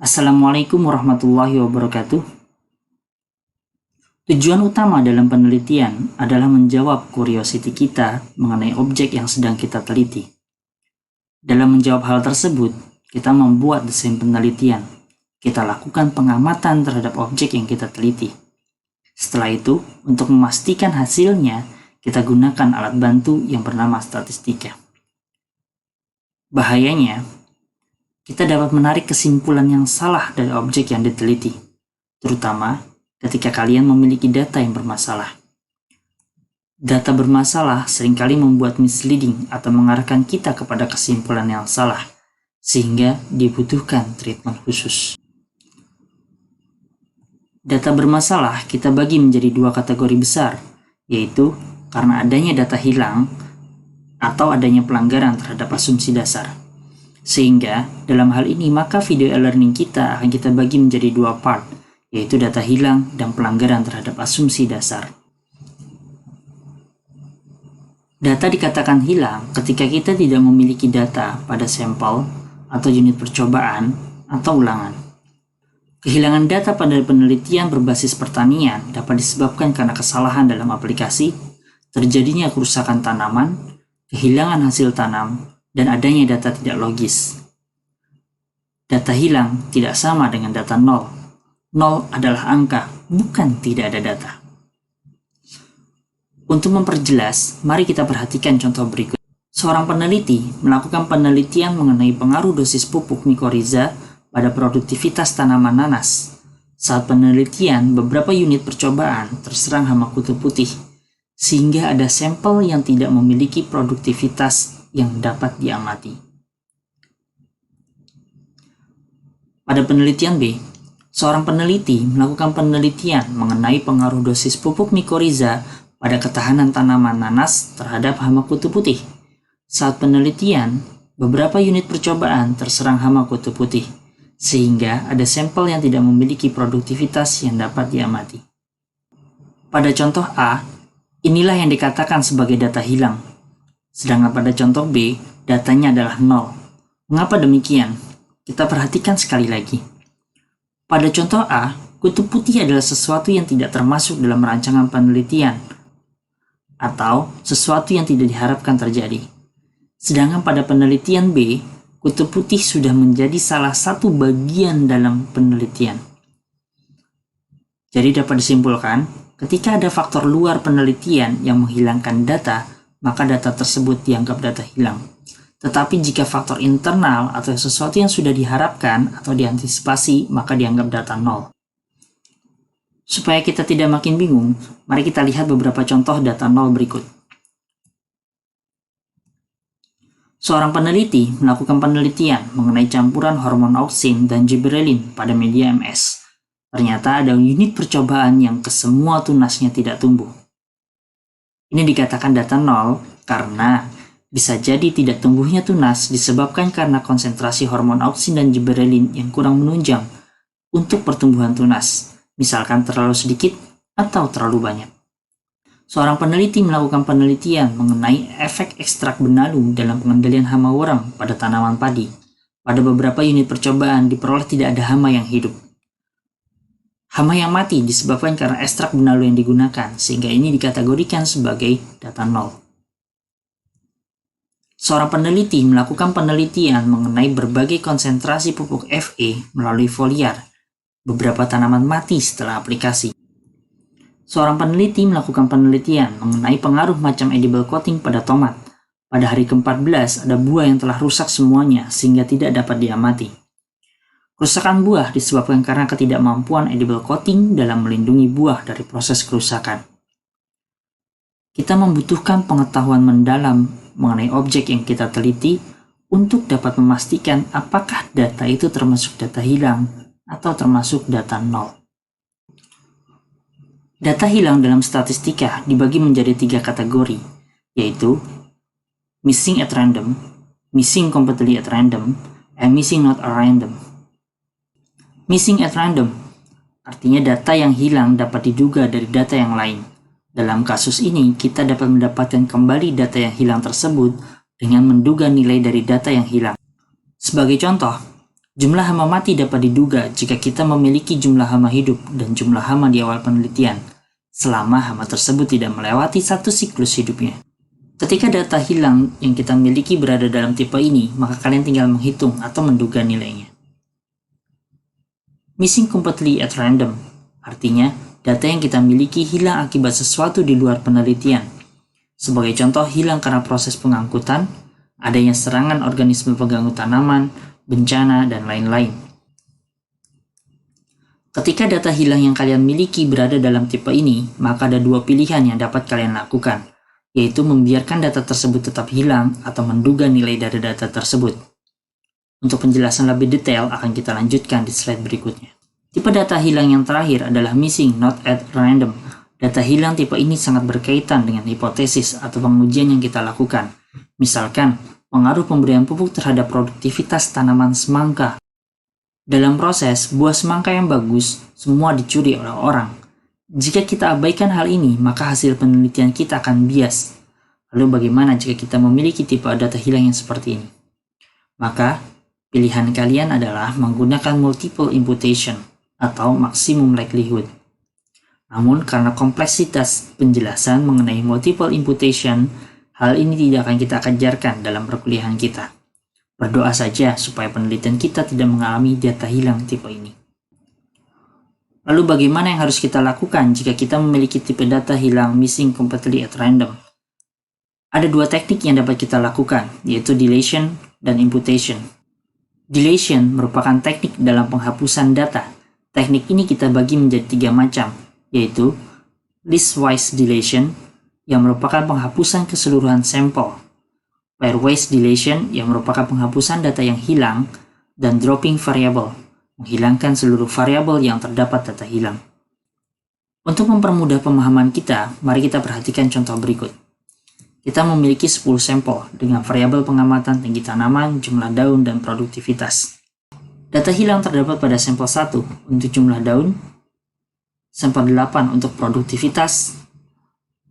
Assalamualaikum warahmatullahi wabarakatuh. Tujuan utama dalam penelitian adalah menjawab curiosity kita mengenai objek yang sedang kita teliti. Dalam menjawab hal tersebut, kita membuat desain penelitian. Kita lakukan pengamatan terhadap objek yang kita teliti. Setelah itu, untuk memastikan hasilnya, kita gunakan alat bantu yang bernama statistika. Bahayanya, kita dapat menarik kesimpulan yang salah dari objek yang diteliti, terutama ketika kalian memiliki data yang bermasalah. Data bermasalah seringkali membuat misleading atau mengarahkan kita kepada kesimpulan yang salah, sehingga dibutuhkan treatment khusus. Data bermasalah kita bagi menjadi dua kategori besar, yaitu karena adanya data hilang atau adanya pelanggaran terhadap asumsi dasar. Sehingga, dalam hal ini maka video e-learning kita akan kita bagi menjadi dua part, yaitu data hilang dan pelanggaran terhadap asumsi dasar. Data dikatakan hilang ketika kita tidak memiliki data pada sampel atau unit percobaan atau ulangan. Kehilangan data pada penelitian berbasis pertanian dapat disebabkan karena kesalahan dalam aplikasi, terjadinya kerusakan tanaman, kehilangan hasil tanam, dan adanya data tidak logis. Data hilang tidak sama dengan data nol. Nol adalah angka, bukan tidak ada data. Untuk memperjelas, mari kita perhatikan contoh berikut. Seorang peneliti melakukan penelitian mengenai pengaruh dosis pupuk mikoriza pada produktivitas tanaman nanas. Saat penelitian, beberapa unit percobaan terserang hama kutu putih, sehingga ada sampel yang tidak memiliki produktivitas yang dapat diamati. Pada penelitian B, seorang peneliti melakukan penelitian mengenai pengaruh dosis pupuk mikoriza pada ketahanan tanaman nanas terhadap hama kutu putih. Saat penelitian, beberapa unit percobaan terserang hama kutu putih, sehingga ada sampel yang tidak memiliki produktivitas yang dapat diamati. Pada contoh A, inilah yang dikatakan sebagai data hilang. Sedangkan pada contoh B, datanya adalah 0. Mengapa demikian? Kita perhatikan sekali lagi. Pada contoh A, kutu putih adalah sesuatu yang tidak termasuk dalam rancangan penelitian atau sesuatu yang tidak diharapkan terjadi. Sedangkan pada penelitian B, kutu putih sudah menjadi salah satu bagian dalam penelitian. Jadi dapat disimpulkan, ketika ada faktor luar penelitian yang menghilangkan data, maka data tersebut dianggap data hilang. Tetapi jika faktor internal atau sesuatu yang sudah diharapkan atau diantisipasi, maka dianggap data nol. Supaya kita tidak makin bingung, mari kita lihat beberapa contoh data nol berikut. Seorang peneliti melakukan penelitian mengenai campuran hormon auksin dan gibberellin pada media MS. Ternyata ada unit percobaan yang kesemua tunasnya tidak tumbuh. Ini dikatakan data nol karena bisa jadi tidak tumbuhnya tunas disebabkan karena konsentrasi hormon auksin dan gibberellin yang kurang menunjang untuk pertumbuhan tunas, misalkan terlalu sedikit atau terlalu banyak. Seorang peneliti melakukan penelitian mengenai efek ekstrak benalu dalam pengendalian hama worm pada tanaman padi. Pada beberapa unit percobaan diperoleh tidak ada hama yang hidup. Hama yang mati disebabkan karena ekstrak benalu yang digunakan, sehingga ini dikategorikan sebagai data nol. Seorang peneliti melakukan penelitian mengenai berbagai konsentrasi pupuk Fe melalui foliar. Beberapa tanaman mati setelah aplikasi. Seorang peneliti melakukan penelitian mengenai pengaruh macam edible coating pada tomat. Pada hari ke-14 ada buah yang telah rusak semuanya sehingga tidak dapat diamati. Kerusakan buah disebabkan karena ketidakmampuan edible coating dalam melindungi buah dari proses kerusakan. Kita membutuhkan pengetahuan mendalam mengenai objek yang kita teliti untuk dapat memastikan apakah data itu termasuk data hilang atau termasuk data nol. Data hilang dalam statistika dibagi menjadi 3 kategori, yaitu missing at random, missing completely at random, and missing not at random. Missing at random artinya data yang hilang dapat diduga dari data yang lain. Dalam kasus ini, kita dapat mendapatkan kembali data yang hilang tersebut dengan menduga nilai dari data yang hilang. Sebagai contoh, Jumlah hama mati dapat diduga jika kita memiliki jumlah hama hidup dan jumlah hama di awal penelitian, selama hama tersebut tidak melewati satu siklus hidupnya. Ketika data hilang yang kita miliki berada dalam tipe ini, maka kalian tinggal menghitung atau menduga nilainya. Missing completely at random, artinya data yang kita miliki hilang akibat sesuatu di luar penelitian. Sebagai contoh, hilang karena proses pengangkutan, adanya serangan organisme pengganggu tanaman, bencana, dan lain-lain. Ketika data hilang yang kalian miliki berada dalam tipe ini, maka ada dua pilihan yang dapat kalian lakukan, yaitu membiarkan data tersebut tetap hilang atau menduga nilai dari data tersebut. Untuk penjelasan lebih detail akan kita lanjutkan di slide berikutnya. Tipe data hilang yang terakhir adalah missing not at random. Data hilang tipe ini sangat berkaitan dengan hipotesis atau pengujian yang kita lakukan. Misalkan, pengaruh pemberian pupuk terhadap produktivitas tanaman semangka. Dalam proses, buah semangka yang bagus semua dicuri oleh orang. Jika kita abaikan hal ini, maka hasil penelitian kita akan bias. Lalu bagaimana jika kita memiliki tipe data hilang yang seperti ini? Maka, pilihan kalian adalah menggunakan multiple imputation atau maximum likelihood. Namun, karena kompleksitas penjelasan mengenai multiple imputation, hal ini tidak akan kita ajarkan dalam perkuliahan kita. Berdoa saja supaya penelitian kita tidak mengalami data hilang tipe ini. Lalu bagaimana yang harus kita lakukan jika kita memiliki tipe data hilang missing completely at random? Ada dua teknik yang dapat kita lakukan, yaitu deletion dan imputation. Deletion merupakan teknik dalam penghapusan data. Teknik ini kita bagi menjadi tiga macam, yaitu listwise deletion, yang merupakan penghapusan keseluruhan sampel, pairwise deletion yang merupakan penghapusan data yang hilang, dan dropping variable, menghilangkan seluruh variabel yang terdapat data hilang. Untuk mempermudah pemahaman kita, mari kita perhatikan contoh berikut. Kita memiliki 10 sampel dengan variabel pengamatan tinggi tanaman, jumlah daun, dan produktivitas. Data hilang terdapat pada sampel 1 untuk jumlah daun, sampel 8 untuk produktivitas,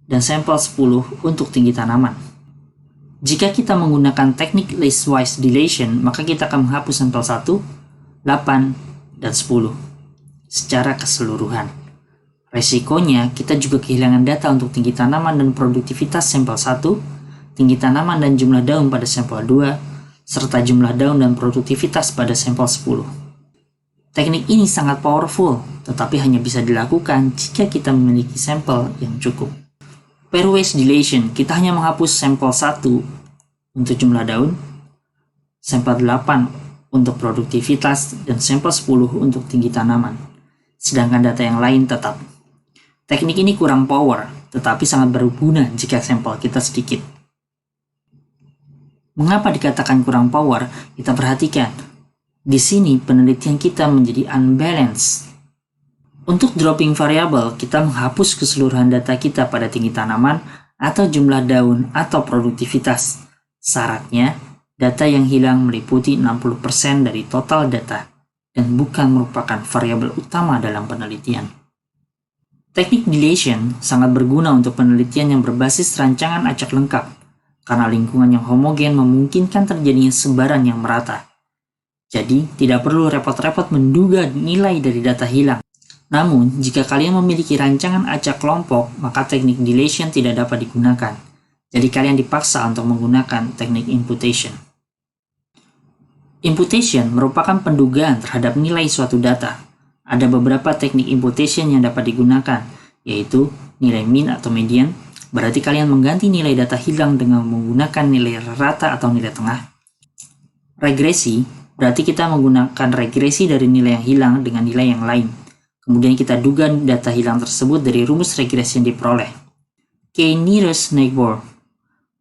dan sampel 10 untuk tinggi tanaman. Jika kita menggunakan teknik listwise deletion, maka kita akan menghapus sampel 1, 8, dan 10 secara keseluruhan. Resikonya, kita juga kehilangan data untuk tinggi tanaman dan produktivitas sampel 1, tinggi tanaman dan jumlah daun pada sampel 2, serta jumlah daun dan produktivitas pada sampel 10. Teknik ini sangat powerful, tetapi hanya bisa dilakukan jika kita memiliki sampel yang cukup. Pairwise deletion, kita hanya menghapus sampel 1 untuk jumlah daun, sampel 8 untuk produktivitas, dan sampel 10 untuk tinggi tanaman. Sedangkan data yang lain tetap. Teknik ini kurang power, tetapi sangat berguna jika sampel kita sedikit. Mengapa dikatakan kurang power? Kita perhatikan. Di sini penelitian kita menjadi unbalanced. Untuk dropping variable, kita menghapus keseluruhan data kita pada tinggi tanaman atau jumlah daun atau produktivitas. Syaratnya, data yang hilang meliputi 60% dari total data dan bukan merupakan variabel utama dalam penelitian. Teknik deletion sangat berguna untuk penelitian yang berbasis rancangan acak lengkap karena lingkungan yang homogen memungkinkan terjadinya sebaran yang merata. Jadi, tidak perlu repot-repot menduga nilai dari data hilang. Namun, jika kalian memiliki rancangan acak kelompok, maka teknik deletion tidak dapat digunakan. Jadi kalian dipaksa untuk menggunakan teknik imputation. Imputation merupakan pendugaan terhadap nilai suatu data. Ada beberapa teknik imputation yang dapat digunakan, yaitu nilai mean atau median. Berarti kalian mengganti nilai data hilang dengan menggunakan nilai rata atau nilai tengah. Regresi, berarti kita menggunakan regresi dari nilai yang hilang dengan nilai yang lain. Kemudian kita duga data hilang tersebut dari rumus regresi yang diperoleh. K-nearest neighbor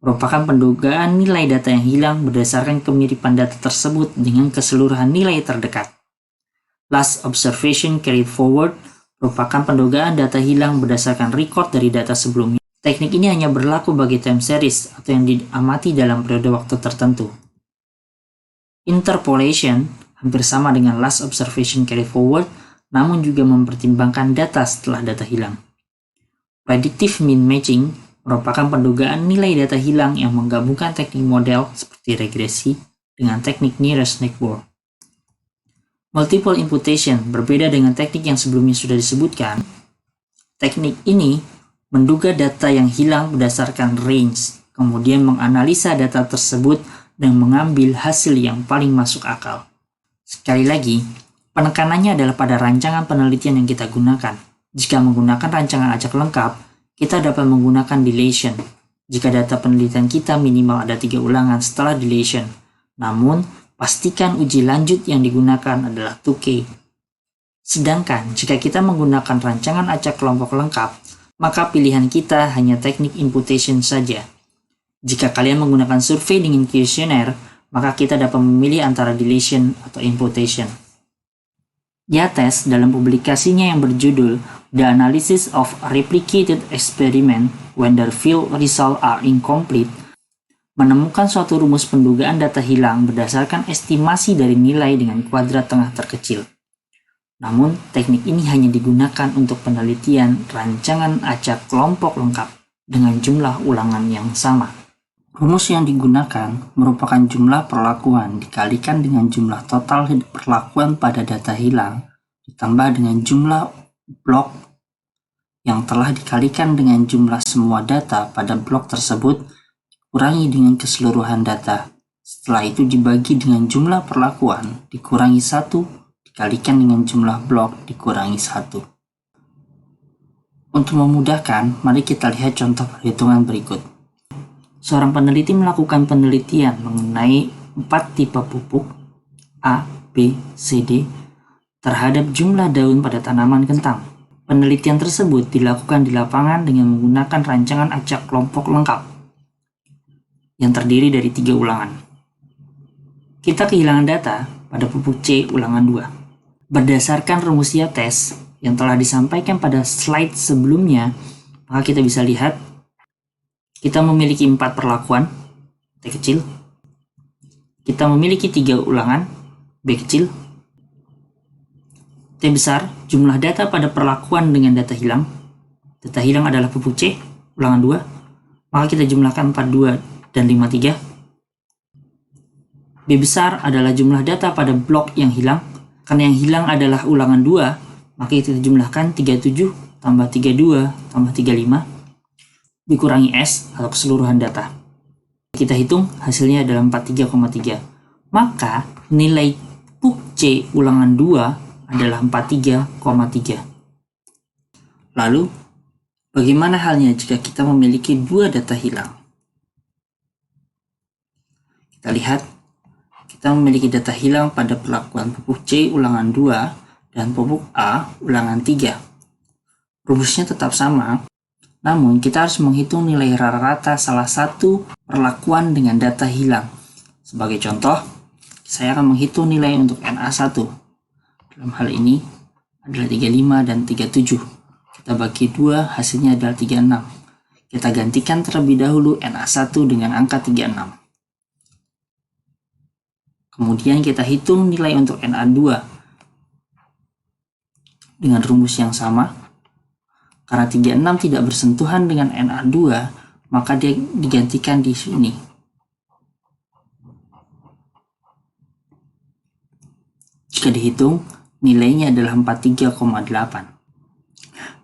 merupakan pendugaan nilai data yang hilang berdasarkan kemiripan data tersebut dengan keseluruhan nilai terdekat. Last observation carried forward merupakan pendugaan data hilang berdasarkan record dari data sebelumnya. Teknik ini hanya berlaku bagi time series atau yang diamati dalam periode waktu tertentu. Interpolation hampir sama dengan last observation carried forward, namun juga mempertimbangkan data setelah data hilang. Predictive mean matching merupakan pendugaan nilai data hilang yang menggabungkan teknik model seperti regresi dengan teknik nearest neighbor. Multiple imputation berbeda dengan teknik yang sebelumnya sudah disebutkan. Teknik ini menduga data yang hilang berdasarkan range, kemudian menganalisa data tersebut dan mengambil hasil yang paling masuk akal. Sekali lagi, penekanannya adalah pada rancangan penelitian yang kita gunakan. Jika menggunakan rancangan acak lengkap, kita dapat menggunakan deletion. Jika data penelitian kita minimal ada 3 ulangan setelah deletion. Namun, pastikan uji lanjut yang digunakan adalah 2K. Sedangkan, jika kita menggunakan rancangan acak kelompok lengkap, maka pilihan kita hanya teknik imputation saja. Jika kalian menggunakan survei dengan kuesioner, maka kita dapat memilih antara deletion atau imputation. Yates dalam publikasinya yang berjudul The Analysis of Replicated Experiment When the Field Results Are Incomplete menemukan suatu rumus pendugaan data hilang berdasarkan estimasi dari nilai dengan kuadrat tengah terkecil. Namun, teknik ini hanya digunakan untuk penelitian rancangan acak kelompok lengkap dengan jumlah ulangan yang sama. Rumus yang digunakan merupakan jumlah perlakuan dikalikan dengan jumlah total perlakuan pada data hilang ditambah dengan jumlah blok yang telah dikalikan dengan jumlah semua data pada blok tersebut dikurangi dengan keseluruhan data. Setelah itu dibagi dengan jumlah perlakuan dikurangi 1 dikalikan dengan jumlah blok dikurangi 1. Untuk memudahkan, mari kita lihat contoh perhitungan berikut. Seorang peneliti melakukan penelitian mengenai 4 tipe pupuk A, B, C, D terhadap jumlah daun pada tanaman kentang. Penelitian tersebut dilakukan di lapangan dengan menggunakan rancangan acak kelompok lengkap yang terdiri dari 3 ulangan. Kita kehilangan data pada pupuk C ulangan 2. Berdasarkan rumus Yates yang telah disampaikan pada slide sebelumnya, maka kita bisa lihat kita memiliki 4 perlakuan, T kecil. Kita memiliki 3 ulangan, B kecil. T besar, jumlah data pada perlakuan dengan data hilang. Data hilang adalah pupuk C, ulangan 2. Maka kita jumlahkan 42 dan 53. B besar adalah jumlah data pada blok yang hilang. Karena yang hilang adalah ulangan 2, maka kita jumlahkan 37 tambah 32 tambah 35. Dikurangi S atau keseluruhan data. Kita hitung hasilnya adalah 43,3. Maka nilai pupuk C ulangan 2 adalah 43,3. Lalu, bagaimana halnya jika kita memiliki 2 data hilang? Kita lihat, kita memiliki data hilang pada perlakuan pupuk C ulangan 2 dan pupuk A ulangan 3. Rumusnya tetap sama. Namun, kita harus menghitung nilai rata-rata salah satu perlakuan dengan data hilang. Sebagai contoh, saya akan menghitung nilai untuk NA1. Dalam hal ini adalah 35 dan 37. Kita bagi 2, hasilnya adalah 36. Kita gantikan terlebih dahulu NA1 dengan angka 36. Kemudian kita hitung nilai untuk NA2 dengan rumus yang sama. Karena 36 tidak bersentuhan dengan NA2, maka dia digantikan di sini. Jika dihitung, nilainya adalah 43,8.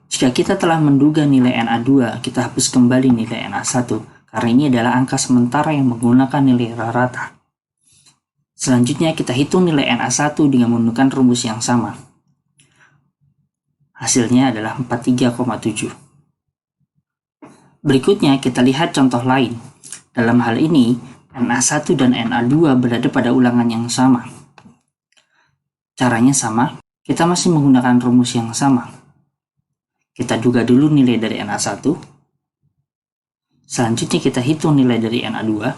Jika kita telah menduga nilai NA2, kita hapus kembali nilai NA1, karena ini adalah angka sementara yang menggunakan nilai rata. Selanjutnya kita hitung nilai NA1 dengan menggunakan rumus yang sama. Hasilnya adalah 43,7. Berikutnya kita lihat contoh lain. Dalam hal ini, NA1 dan NA2 berada pada ulangan yang sama. Caranya sama, kita masih menggunakan rumus yang sama. Kita duga dulu nilai dari NA1. Selanjutnya kita hitung nilai dari NA2.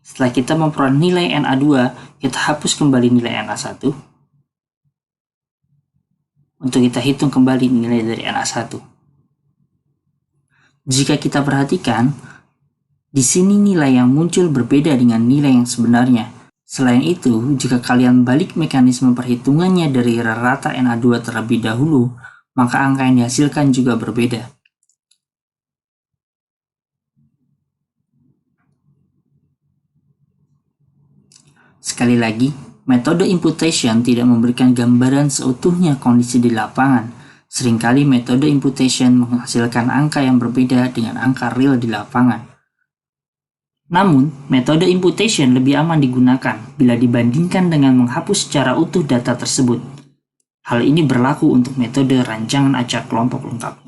Setelah kita memperoleh nilai NA2, kita hapus kembali nilai NA1. Untuk kita hitung kembali nilai dari NA1. Jika kita perhatikan, di sini nilai yang muncul berbeda dengan nilai yang sebenarnya. Selain itu, jika kalian balik mekanisme perhitungannya dari rata NA2 terlebih dahulu, maka angka yang dihasilkan juga berbeda. Sekali lagi, Metode imputation tidak memberikan gambaran seutuhnya kondisi di lapangan. Seringkali metode imputation menghasilkan angka yang berbeda dengan angka real di lapangan. Namun, metode imputation lebih aman digunakan bila dibandingkan dengan menghapus secara utuh data tersebut. Hal ini berlaku untuk metode rancangan acak kelompok lengkap.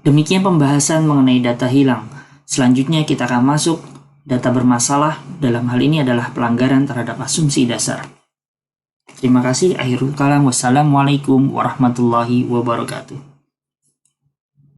Demikian pembahasan mengenai data hilang. Selanjutnya kita akan masuk data bermasalah. Dalam hal ini adalah pelanggaran terhadap asumsi dasar. Terima kasih. Akhirul kalam. Wassalamualaikum warahmatullahi wabarakatuh.